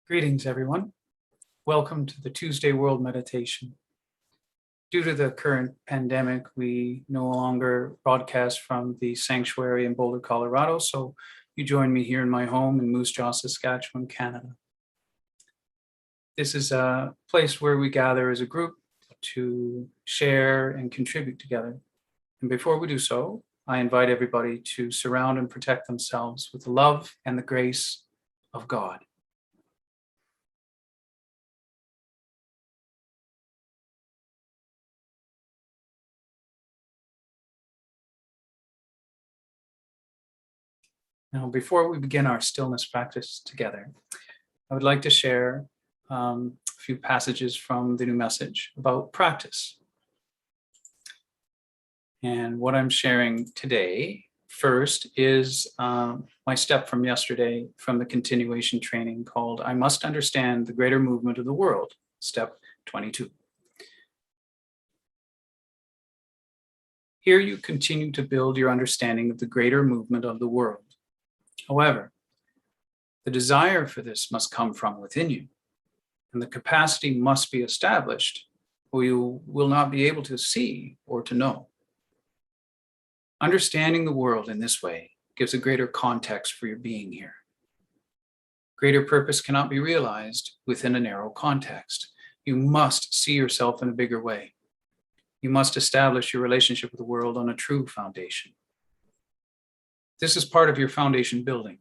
Greetings, everyone. Welcome to the Tuesday World Meditation. Due to the current pandemic, we no longer broadcast from the sanctuary in Boulder, Colorado, so you join me here in my home in Moose Jaw, Saskatchewan, Canada. This is a place where we gather as a group to share and contribute together. And before we do so, I invite everybody to surround and protect themselves with the love and the grace of God. Now, before we begin our stillness practice together, I would like to share a few passages from the New Message about practice. And what I'm sharing today first is my step from yesterday from the continuation training called I Must Understand the Greater Movement of the World, step 22. Here you continue to build your understanding of the greater movement of the world. However, the desire for this must come from within you, and the capacity must be established, or you will not be able to see or to know. Understanding the world in this way gives a greater context for your being here. Greater purpose cannot be realized within a narrow context. You must see yourself in a bigger way. You must establish your relationship with the world on a true foundation. This is part of your foundation building.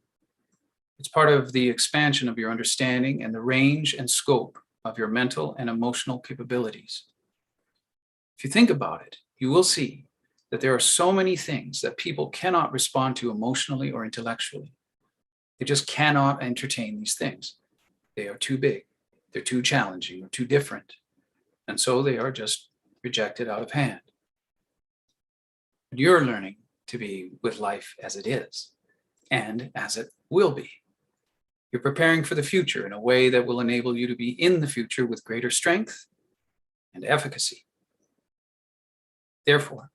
It's part of the expansion of your understanding and the range and scope of your mental and emotional capabilities. If you think about it, you will see that there are so many things that people cannot respond to emotionally or intellectually. They just cannot entertain these things. They are too big, they're too challenging, or too different. And so they are just rejected out of hand. But you're learning to be with life as it is and as it will be. You're preparing for the future in a way that will enable you to be in the future with greater strength and efficacy. Therefore,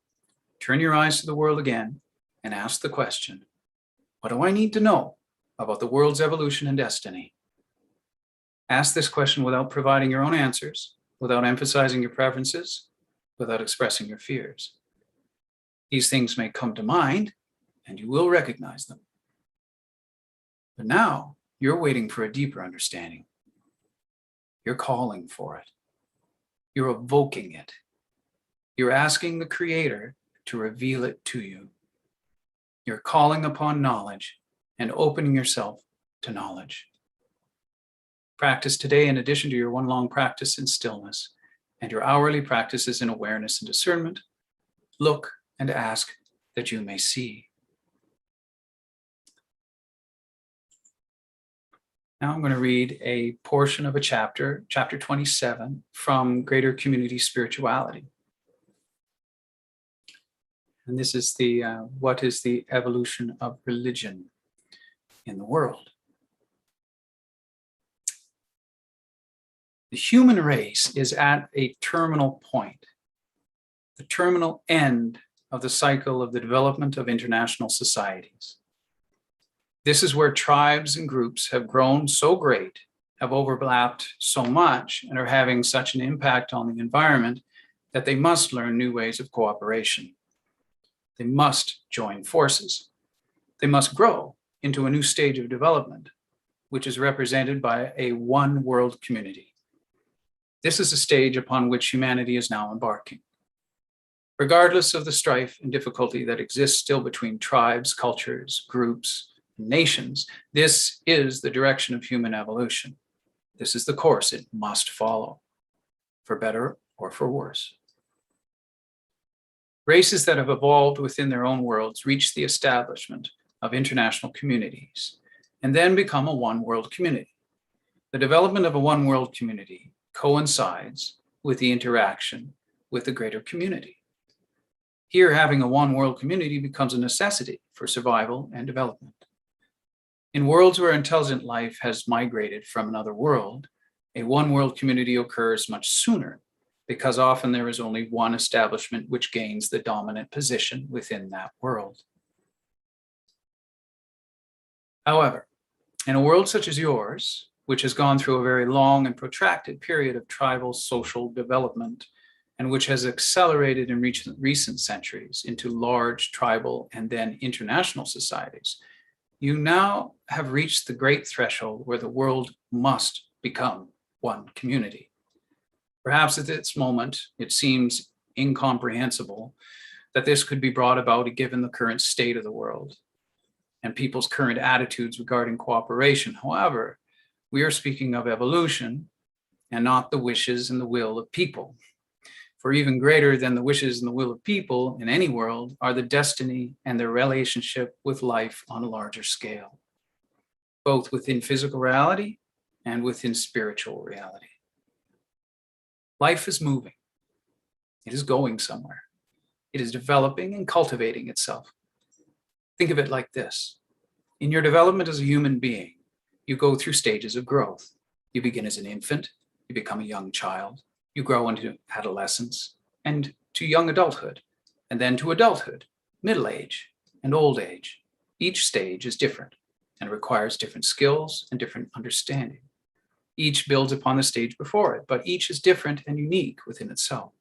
turn your eyes to the world again and ask the question, what do I need to know about the world's evolution and destiny? Ask this question without providing your own answers, without emphasizing your preferences, without expressing your fears. These things may come to mind, and you will recognize them. But now, you're waiting for a deeper understanding. You're calling for it. You're evoking it. You're asking the Creator to reveal it to you. You're calling upon knowledge and opening yourself to knowledge. Practice today in addition to your one long practice in stillness and your hourly practices in awareness and discernment. Look and ask that you may see. Now I'm going to read a portion of a chapter 27, from Greater Community Spirituality. And this is the what is the evolution of religion in the world? The human race is at a terminal point, the terminal end of the cycle of the development of international societies. This is where tribes and groups have grown so great, have overlapped so much, and are having such an impact on the environment that they must learn new ways of cooperation. They must join forces. They must grow into a new stage of development, which is represented by a one world community. This is a stage upon which humanity is now embarking. Regardless of the strife and difficulty that exists still between tribes, cultures, groups, and nations, this is the direction of human evolution. This is the course it must follow, for better or for worse. Races that have evolved within their own worlds reach the establishment of international communities and then become a one world community. The development of a one world community coincides with the interaction with the greater community. Here, having a one world community becomes a necessity for survival and development. In worlds where intelligent life has migrated from another world, a one world community occurs much sooner, because often there is only one establishment which gains the dominant position within that world. However, in a world such as yours, which has gone through a very long and protracted period of tribal social development, and which has accelerated in recent centuries into large tribal and then international societies, you now have reached the great threshold where the world must become one community. Perhaps at this moment, it seems incomprehensible that this could be brought about given the current state of the world and people's current attitudes regarding cooperation. However, we are speaking of evolution and not the wishes and the will of people. For even greater than the wishes and the will of people in any world are the destiny and their relationship with life on a larger scale, both within physical reality and within spiritual reality. Life is moving. It is going somewhere. It is developing and cultivating itself. Think of it like this. In your development as a human being, you go through stages of growth. You begin as an infant, you become a young child, you grow into adolescence and to young adulthood, and then to adulthood, middle age, and old age. Each stage is different and requires different skills and different understanding. Each builds upon the stage before it, but each is different and unique within itself.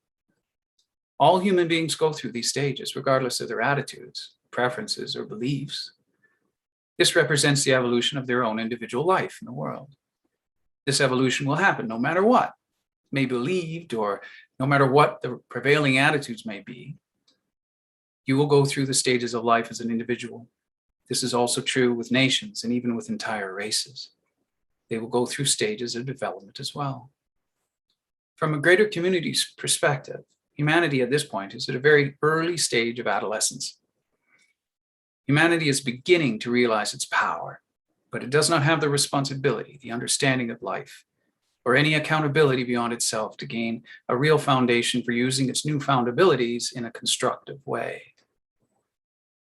All human beings go through these stages, regardless of their attitudes, preferences, or beliefs. This represents the evolution of their own individual life in the world. This evolution will happen no matter what may be believed or no matter what the prevailing attitudes may be. You will go through the stages of life as an individual. This is also true with nations and even with entire races. They will go through stages of development as well. From a greater community's perspective, humanity at this point is at a very early stage of adolescence. Humanity is beginning to realize its power, but it does not have the responsibility, the understanding of life, or any accountability beyond itself to gain a real foundation for using its newfound abilities in a constructive way.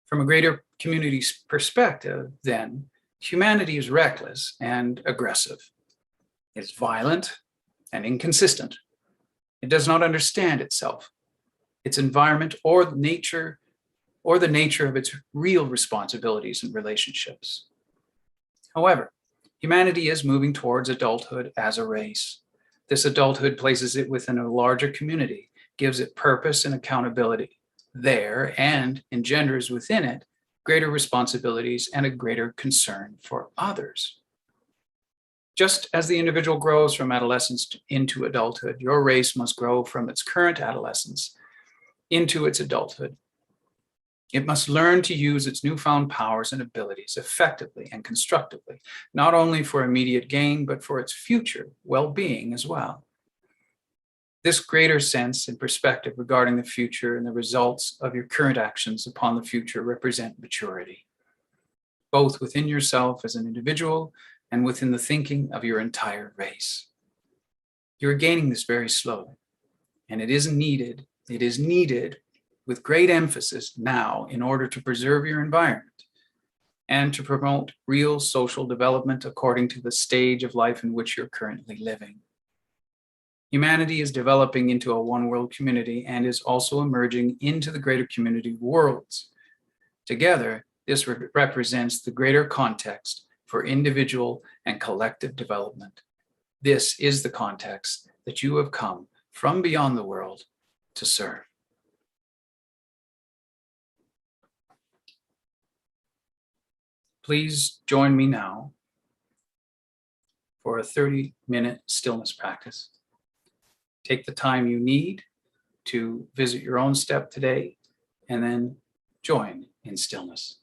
From a greater community's perspective, then, humanity is reckless and aggressive. It is violent and inconsistent. It does not understand itself, its environment, or the nature of its real responsibilities and relationships. However, humanity is moving towards adulthood as a race. This adulthood places it within a larger community, gives it purpose and accountability there, and engenders within it greater responsibilities and a greater concern for others. Just as the individual grows from adolescence into adulthood, your race must grow from its current adolescence into its adulthood. It must learn to use its newfound powers and abilities effectively and constructively, not only for immediate gain, but for its future well-being as well. This greater sense and perspective regarding the future and the results of your current actions upon the future represent maturity, both within yourself as an individual and within the thinking of your entire race. You're gaining this very slowly, and it is needed with great emphasis now in order to preserve your environment and to promote real social development according to the stage of life in which you're currently living. Humanity is developing into a one-world community and is also emerging into the greater community worlds. Together, this represents the greater context for individual and collective development. This is the context that you have come from beyond the world to serve. Please join me now for a 30-minute stillness practice. Take the time you need to visit your own step today, and then join in stillness.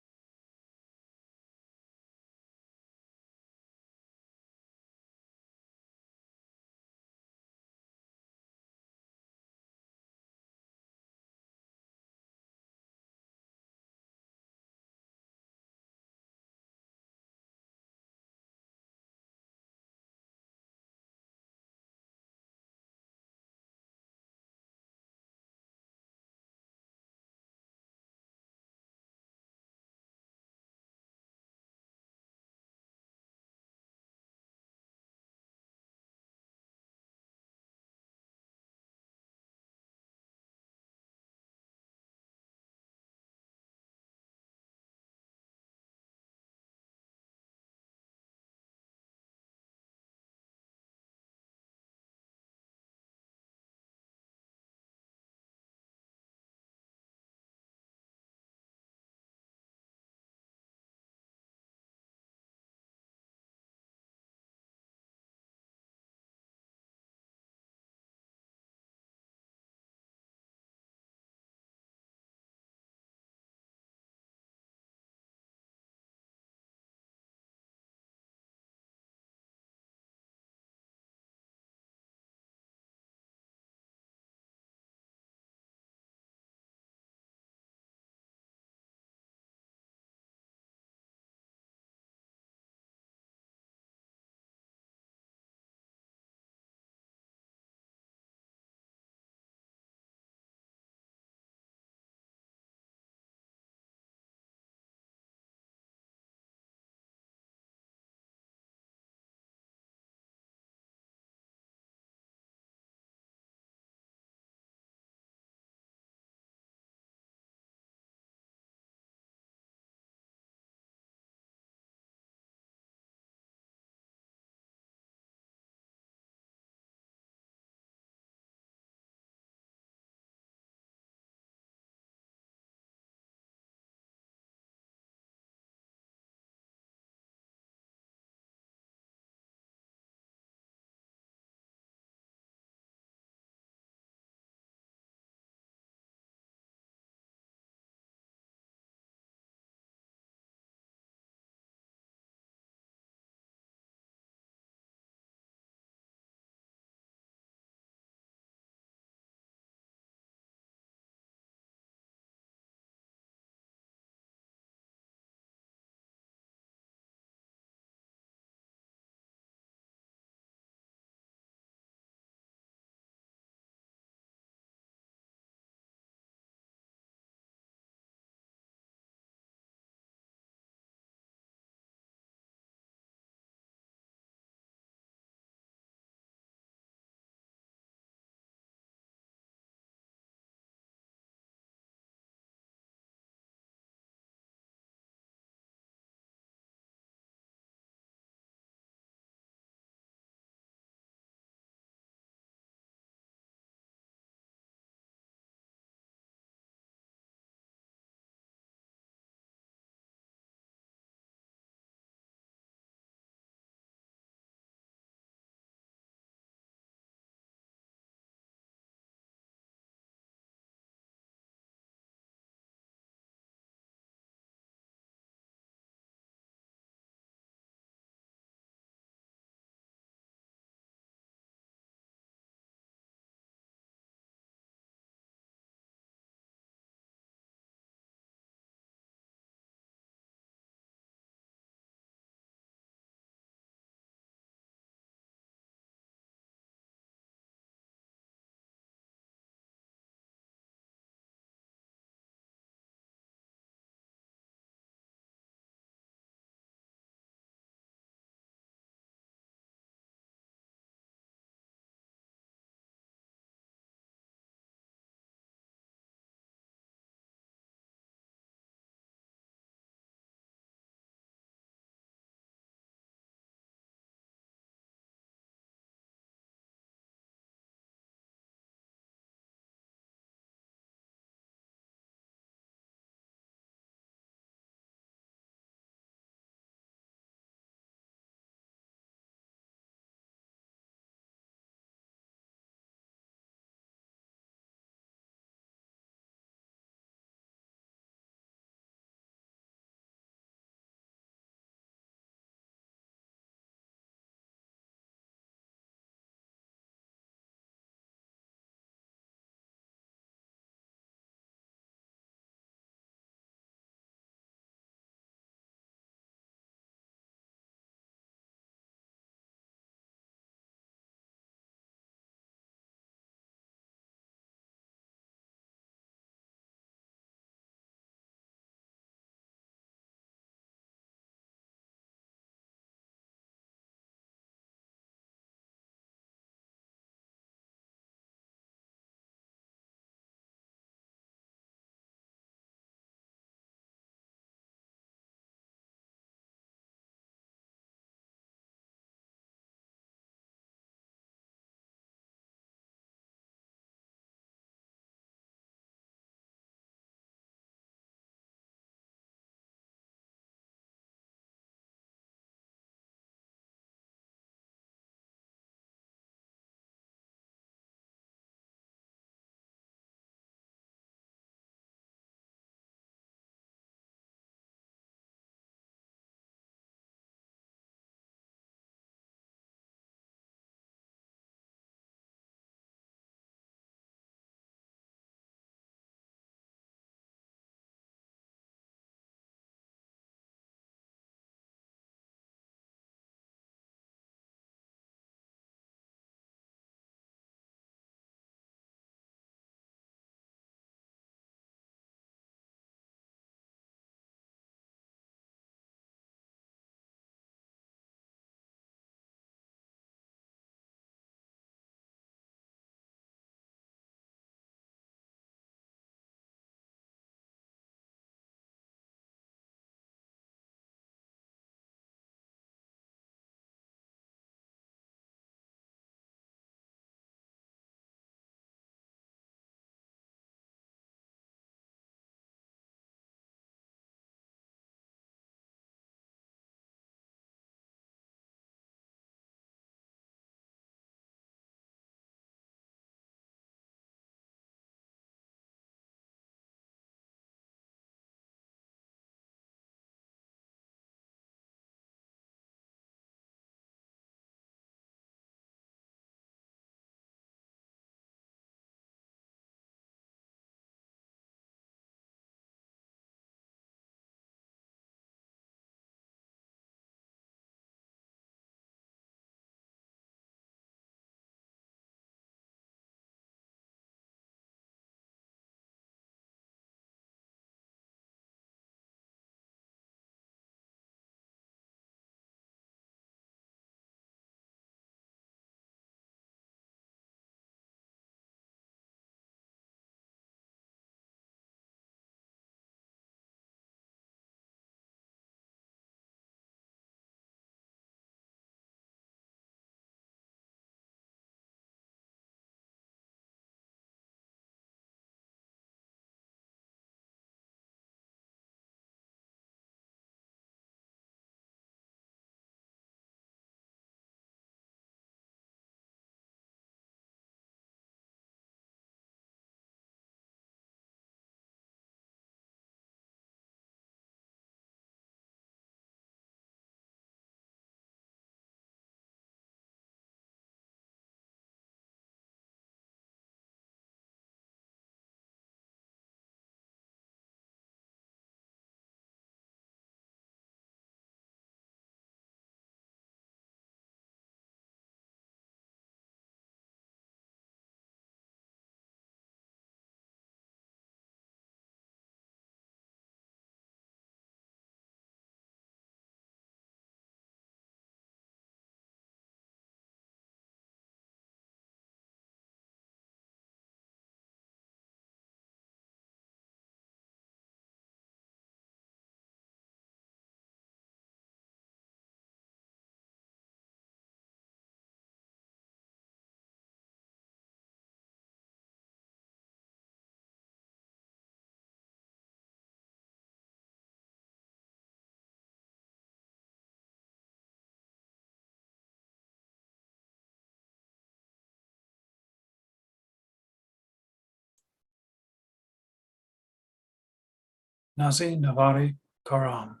Nasi Navari Karam.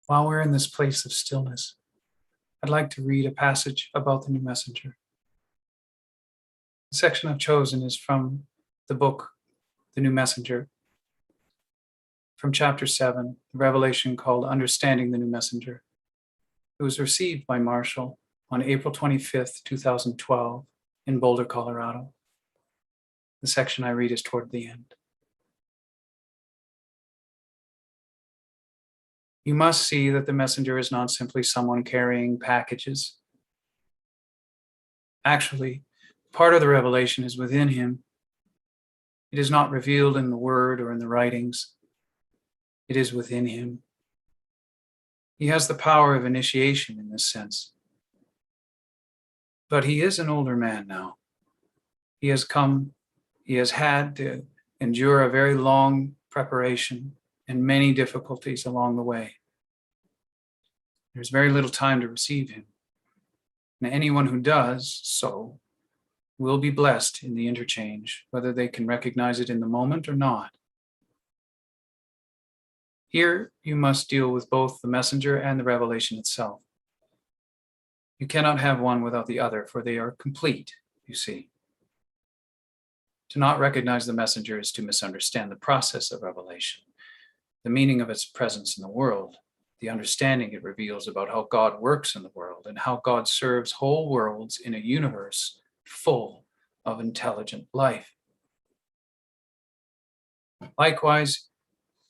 While we're in this place of stillness, I'd like to read a passage about the new messenger. The section I've chosen is from the book, The New Messenger, from chapter 7, the revelation called Understanding the New Messenger. It was received by Marshall on April 25th, 2012, in Boulder, Colorado. The section I read is toward the end. You must see that the messenger is not simply someone carrying packages. Actually, part of the revelation is within him. It is not revealed in the word or in the writings. It is within him. He has the power of initiation in this sense. But he is an older man now. He has had to endure a very long preparation and many difficulties along the way. There's very little time to receive him. And anyone who does so will be blessed in the interchange, whether they can recognize it in the moment or not. Here, you must deal with both the messenger and the revelation itself. You cannot have one without the other, for they are complete, you see. To not recognize the messenger is to misunderstand the process of revelation, the meaning of its presence in the world, the understanding it reveals about how God works in the world and how God serves whole worlds in a universe full of intelligent life. Likewise,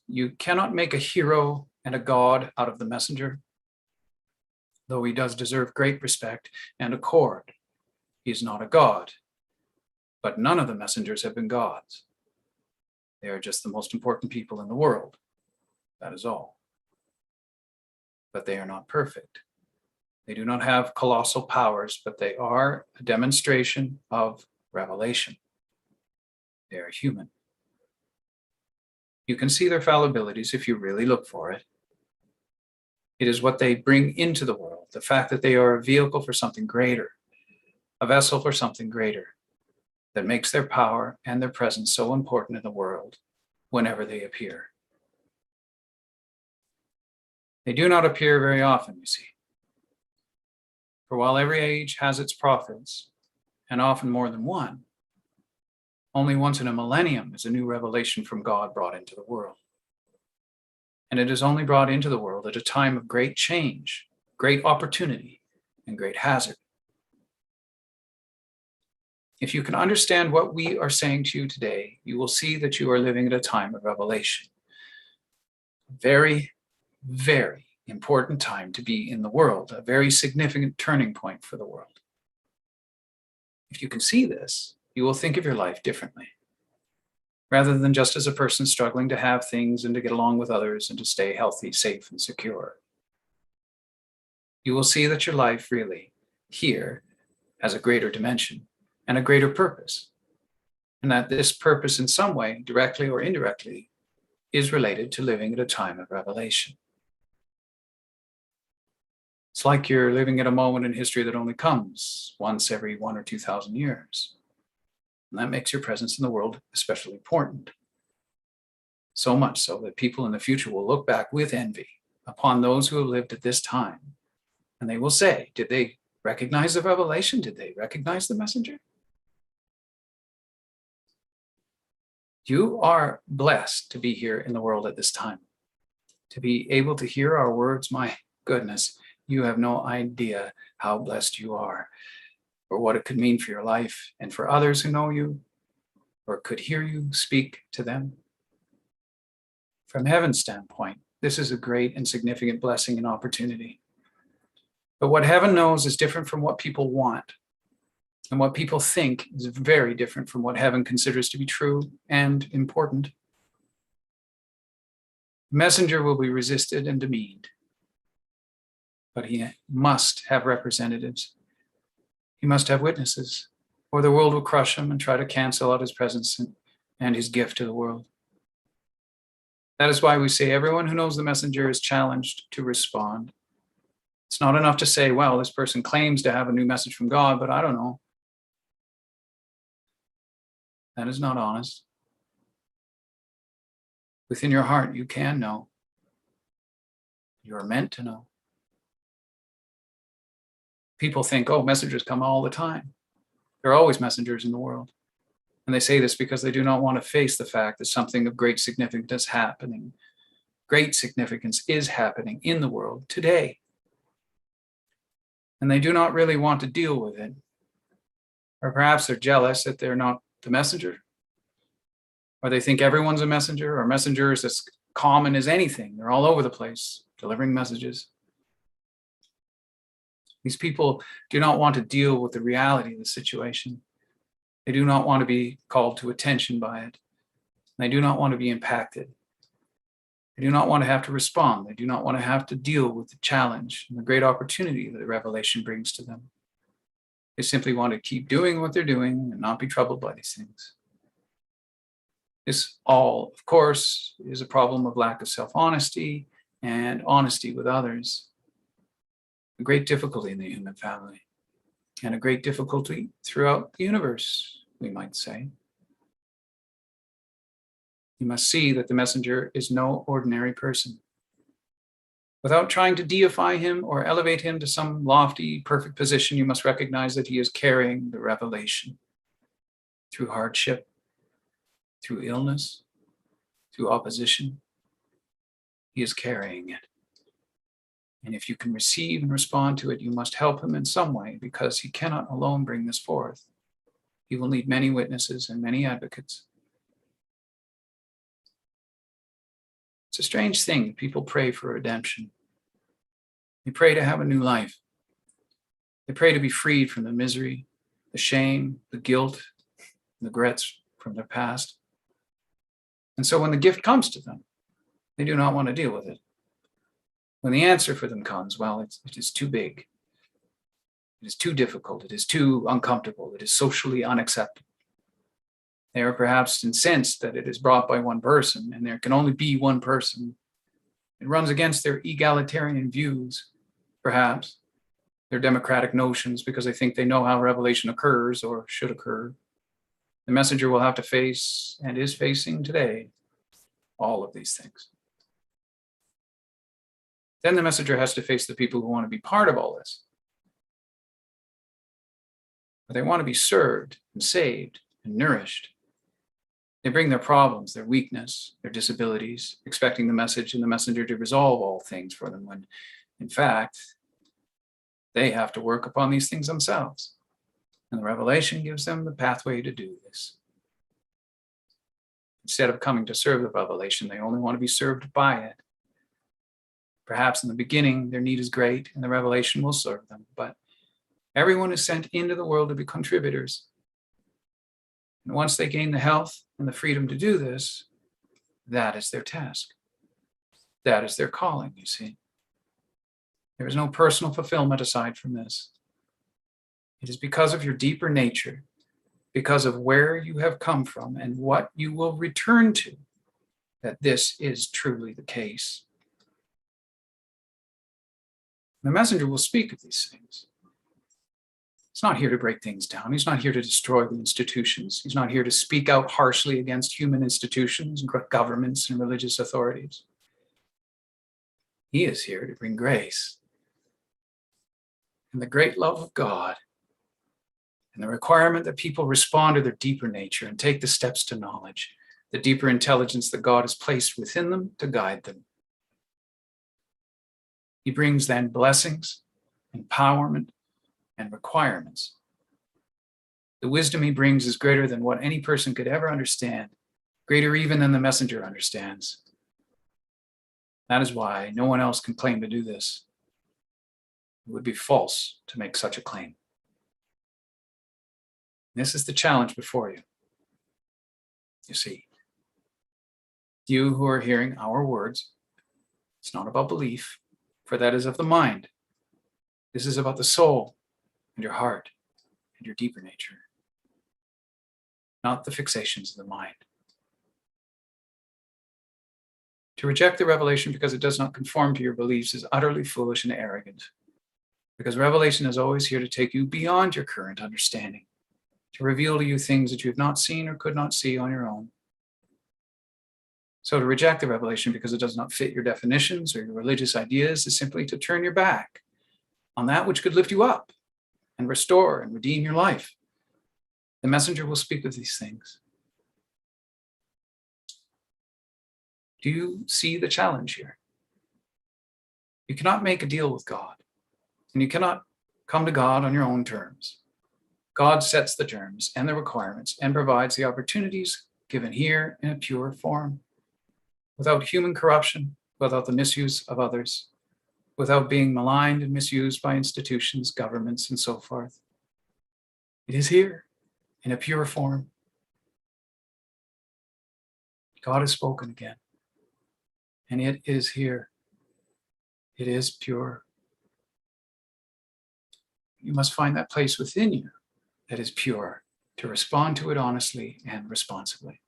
you cannot make a hero and a god out of the messenger, though he does deserve great respect and accord. He is not a god, but none of the messengers have been gods. They are just the most important people in the world. That is all. But they are not perfect. They do not have colossal powers, but they are a demonstration of revelation. They are human. You can see their fallibilities if you really look for it. It is what they bring into the world, the fact that they are a vehicle for something greater, a vessel for something greater, that makes their power and their presence so important in the world whenever they appear. They do not appear very often, you see. For while every age has its prophets, and often more than one, only once in a millennium is a new revelation from God brought into the world. And it is only brought into the world at a time of great change, great opportunity, and great hazard. If you can understand what we are saying to you today, you will see that you are living at a time of revelation. Very, very important time to be in the world, a very significant turning point for the world. If you can see this, you will think of your life differently, rather than just as a person struggling to have things and to get along with others and to stay healthy, safe, and secure. You will see that your life really, here, has a greater dimension and a greater purpose, and that this purpose in some way, directly or indirectly, is related to living at a time of revelation. It's like you're living at a moment in history that only comes once every 1,000 or 2,000 years. And that makes your presence in the world especially important. So much so that people in the future will look back with envy upon those who have lived at this time. And they will say, did they recognize the revelation? Did they recognize the messenger? You are blessed to be here in the world at this time. To be able to hear our words, my goodness, you have no idea how blessed you are, or what it could mean for your life and for others who know you, or could hear you speak to them. From heaven's standpoint, this is a great and significant blessing and opportunity. But what heaven knows is different from what people want. And what people think is very different from what heaven considers to be true and important. The messenger will be resisted and demeaned, but he must have representatives. He must have witnesses, or the world will crush him and try to cancel out his presence and his gift to the world. That is why we say everyone who knows the messenger is challenged to respond. It's not enough to say, well, this person claims to have a new message from God, but I don't know. That is not honest. Within your heart, you can know. You are meant to know. People think, oh, messengers come all the time. There are always messengers in the world. And they say this because they do not want to face the fact that something of great significance is happening. Great significance is happening in the world today. And they do not really want to deal with it. Or perhaps they're jealous that they're not the messenger. Or they think everyone's a messenger, or messenger is as common as anything. They're all over the place delivering messages. These people do not want to deal with the reality of the situation. They do not want to be called to attention by it. They do not want to be impacted. They do not want to have to respond. They do not want to have to deal with the challenge and the great opportunity that the revelation brings to them. They simply want to keep doing what they're doing and not be troubled by these things. This all, of course, is a problem of lack of self-honesty and honesty with others. A great difficulty in the human family, and a great difficulty throughout the universe, we might say. You must see that the messenger is no ordinary person. Without trying to deify him or elevate him to some lofty, perfect position, you must recognize that he is carrying the revelation through hardship, through illness, through opposition. He is carrying it. And if you can receive and respond to it, you must help him in some way, because he cannot alone bring this forth. He will need many witnesses and many advocates. It's a strange thing. People pray for redemption. They pray to have a new life. They pray to be freed from the misery, the shame, the guilt, the regrets from their past. And so when the gift comes to them, they do not want to deal with it. When the answer for them comes, well, it is too big. It is too difficult. It is too uncomfortable. It is socially unacceptable. They are perhaps incensed that it is brought by one person, and there can only be one person. It runs against their egalitarian views, perhaps, their democratic notions, because they think they know how revelation occurs or should occur. The messenger will have to face, and is facing today, all of these things. Then the messenger has to face the people who want to be part of all this. But they want to be served and saved and nourished. They bring their problems, their weakness, their disabilities, expecting the message and the messenger to resolve all things for them, when, in fact, they have to work upon these things themselves. And the revelation gives them the pathway to do this. Instead of coming to serve the revelation, they only want to be served by it. Perhaps in the beginning, their need is great and the revelation will serve them, but everyone is sent into the world to be contributors. And once they gain the health and the freedom to do this, that is their task. That is their calling, you see. There is no personal fulfillment aside from this. It is because of your deeper nature, because of where you have come from and what you will return to, that this is truly the case. The messenger will speak of these things. He's not here to break things down. He's not here to destroy the institutions. He's not here to speak out harshly against human institutions, governments, and religious authorities. He is here to bring grace and the great love of God, and the requirement that people respond to their deeper nature and take the steps to knowledge, the deeper intelligence that God has placed within them to guide them. He brings then blessings, empowerment, and requirements. The wisdom he brings is greater than what any person could ever understand, greater even than the messenger understands. That is why no one else can claim to do this. It would be false to make such a claim. This is the challenge before you. You see, you who are hearing our words, it's not about belief, for that is of the mind. This is about the soul and your heart and your deeper nature, not the fixations of the mind. To reject the revelation because it does not conform to your beliefs is utterly foolish and arrogant, because revelation is always here to take you beyond your current understanding, to reveal to you things that you have not seen or could not see on your own. So to reject the revelation because it does not fit your definitions or your religious ideas is simply to turn your back on that which could lift you up and restore and redeem your life. The messenger will speak of these things. Do you see the challenge here? You cannot make a deal with God, and you cannot come to God on your own terms. God sets the terms and the requirements and provides the opportunities given here in a pure form, without human corruption, without the misuse of others, without being maligned and misused by institutions, governments, and so forth. It is here in a pure form. God has spoken again, and it is here. It is pure. You must find that place within you that is pure to respond to it honestly and responsibly.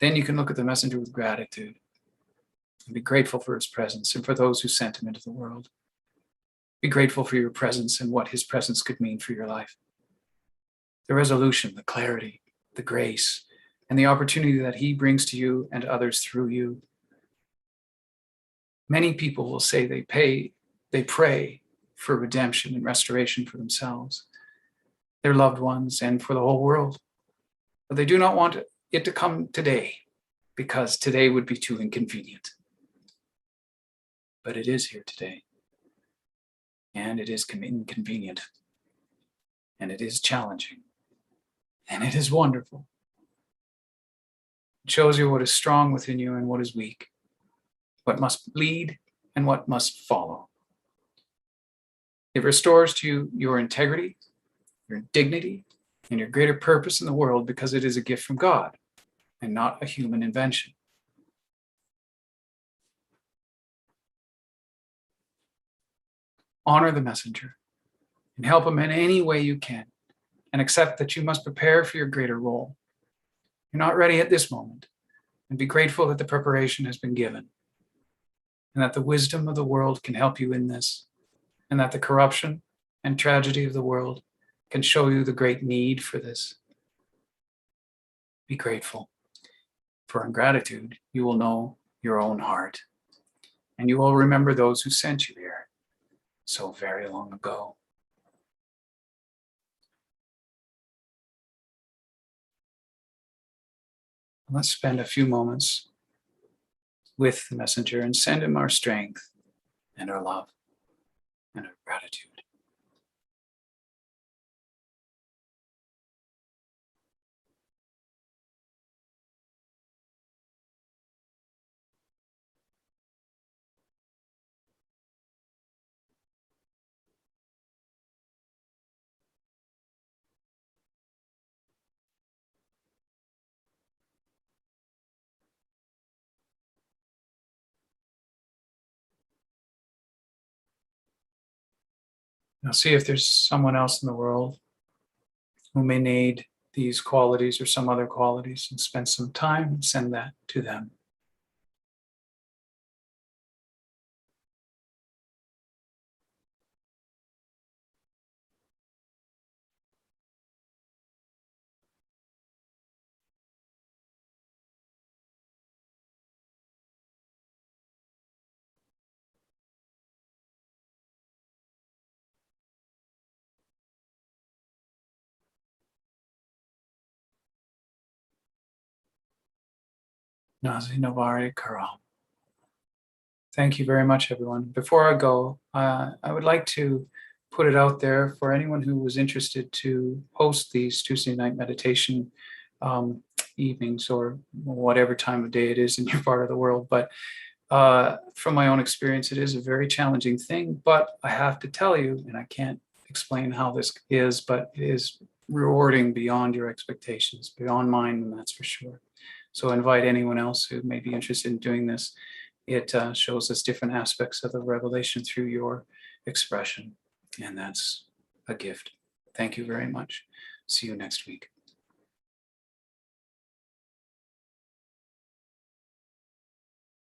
Then you can look at the messenger with gratitude and be grateful for his presence and for those who sent him into the world. Be grateful for your presence and what his presence could mean for your life. The resolution, the clarity, the grace, and the opportunity that he brings to you and others through you. Many people will say they pray for redemption and restoration for themselves, their loved ones, and for the whole world. But they do not want it to come today, because today would be too inconvenient. But it is here today. And it is inconvenient. And it is challenging. And it is wonderful. It shows you what is strong within you and what is weak, what must lead and what must follow. It restores to you your integrity, your dignity, and your greater purpose in the world, because it is a gift from God and not a human invention. Honor the messenger and help him in any way you can, and accept that you must prepare for your greater role. You're not ready at this moment, and be grateful that the preparation has been given, and that the wisdom of the world can help you in this, and that the corruption and tragedy of the world can show you the great need for this. Be grateful, for in gratitude you will know your own heart, and you will remember those who sent you here so very long ago. Let's spend a few moments with the messenger and send him our strength and our love and our gratitude. Now see if there's someone else in the world who may need these qualities or some other qualities, and spend some time and send that to them. Nazi Novari Karam. Thank you very much, everyone. Before I go, I would like to put it out there for anyone who was interested to host these Tuesday night meditation evenings, or whatever time of day it is in your part of the world. But from my own experience, it is a very challenging thing. But I have to tell you, and I can't explain how this is, but it is rewarding beyond your expectations, beyond mine, and that's for sure. So invite anyone else who may be interested in doing this. It shows us different aspects of the revelation through your expression, and that's a gift. Thank you very much. See you next week.